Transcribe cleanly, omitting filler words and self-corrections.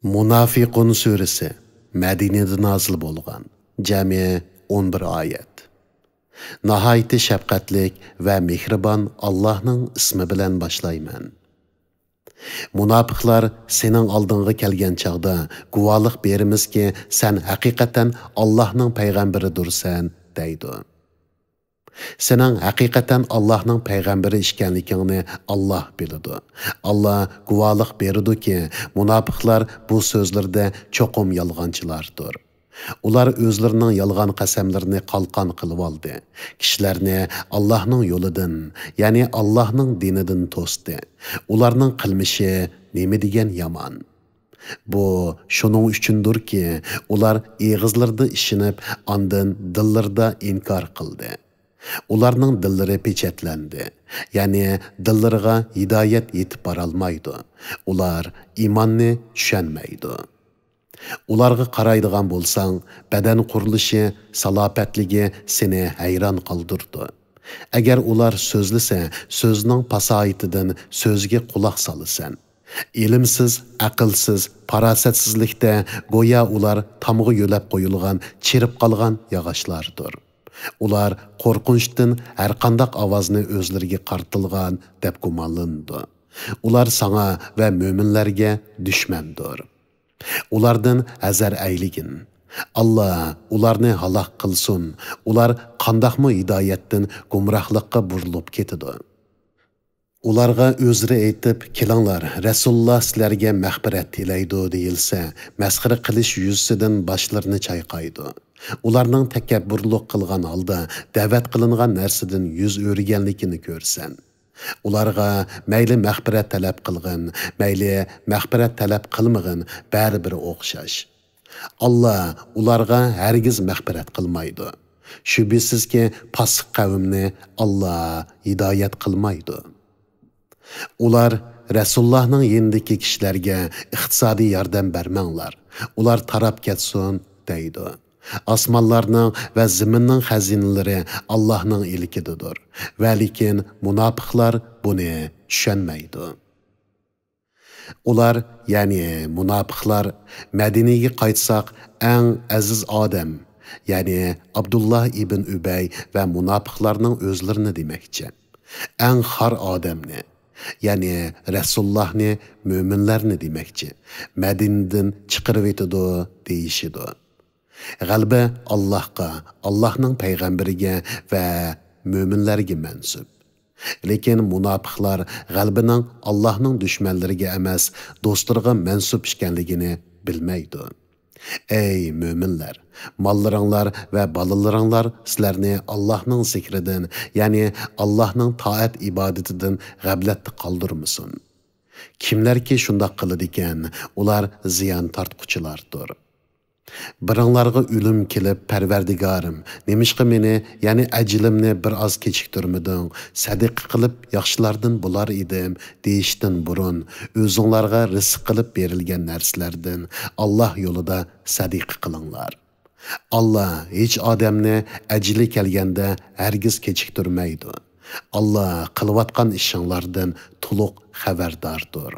Munafiqun suresi Madinada nazil bo'lgan. Jami 11 oyat. Nihoyat shafqatlik va mehribon Allohning ismi bilan boshlayman. Munofiqlar sening oldinga kelgan chaqda guvohlik berimizki sen haqiqatan Allohning payg'ambaridirsan deydi. Sening haqiqatan Allohning payg'ambari ekanligingni Alloh biladi. Alloh guvohlik berdi-ki, munofiqlar bu so'zlarda cho'qim yolg'onchilardir. Ular o'zlarining yolg'on qasamlarini qalqon qilib oldi. Kishilarni Allohning yo'lidan, ya'ni Allohning dinidan to'sdi. Ularning qilmishi nima degan yomon. Bu shuning uchundirki, ular eg'izlarda ishinib, ondan dillarda inkor qildi. Ularning dillari pechatlendi. Ya'ni dillariga hidoyat yetib borolmaydi. Ular iymonni tushunmaydi. Ularga qaraydigan bo'lsang, badan qurilishi, salopatligi seni hayron qoldirdi. Agar ular so'zlasa, so'zning fasohatidan so'zga quloq solasan. Ilimsiz, aqlsiz, farosatsizlikda go'yo ular tamg'i yo'lab qo'yilgan, chirib qolgan yog'ochlardir. Ular qo'rqinchdan har qanday ovozni o'zlariga qartilgan deb gumonlandi. Ular sana va mo'minlarga dushmandir. Ulardan azar ayligin. Allah ularni halok qilsin. Ular qandaqmi hidoyatdan gumrohlikqa burilib ketadi. Ularga o'zri aytib, kelinglar, Rasululloh sizlarga mag'firat tilaydi deyilsa, masxara qilish yuzasidan boshlarini chayqaydi. Ularning takabburlik qilgan holda da'vat qilingan narsadan yuz o'rganligini ko'rsan. Ularga mayli mag'firat talab qilgin, mayli mag'firat talab qilmag'in, baribir o'xshash. Allah ularga hargiz mag'firat qilmaydi. Shubhisizki, pasiq qavmni Allah hidoyat qilmaydi. Ular Rasulullohning yendiki kishilarga iqtisodiy yordam bermanglar. Ular tarab ketsin deydi. Osmonlarning va zaminning xazinalari Allohning ilkididir. Va lekin munofiqlar buni tushunmaydi. Ular, ya'ni munofiqlar Madinaga qaytsak, eng aziz odam, ya'ni Abdullah ibn Ubay va munofiqlarning o'zlarini demakchi. Eng xor odamni, ya'ni Rasulullohni, mo'minlarni demakchi. Madinadan chiqarib etadi deyishidi. G'alba Allohga, Allohning payg'ambariga va mo'minlarga mansub. Lekin munofiqlar g'albining Allohning dushmanlariga emas, do'stlariga mansub ekanligini bilmaydi. Ey mo'minlar, mollaringlar va bolalaringlar sizlarni Allohning zikridan, ya'ni Allohning toat ibodatidan g'aflatda qoldirmasin. Kimlarki shundoq qiladi ekan, ular ziyon tortquchilardir. Biringlarga o'lim kelib, Parvardigorim, nemishqa meni, ya'ni ajlimni bir oz kechiktirmiding, sadiqa qilib yaxshilardan bo'lar edim deyishdan burun, o'zinglarga rizq qilib berilgan narsalardan Alloh yo'lida sadiqa qilinglar. Allah hech odamni ajli kelganda hargiz kechiktirmaydi. Allah qilayotgan ishinglardan to'liq xabardordir.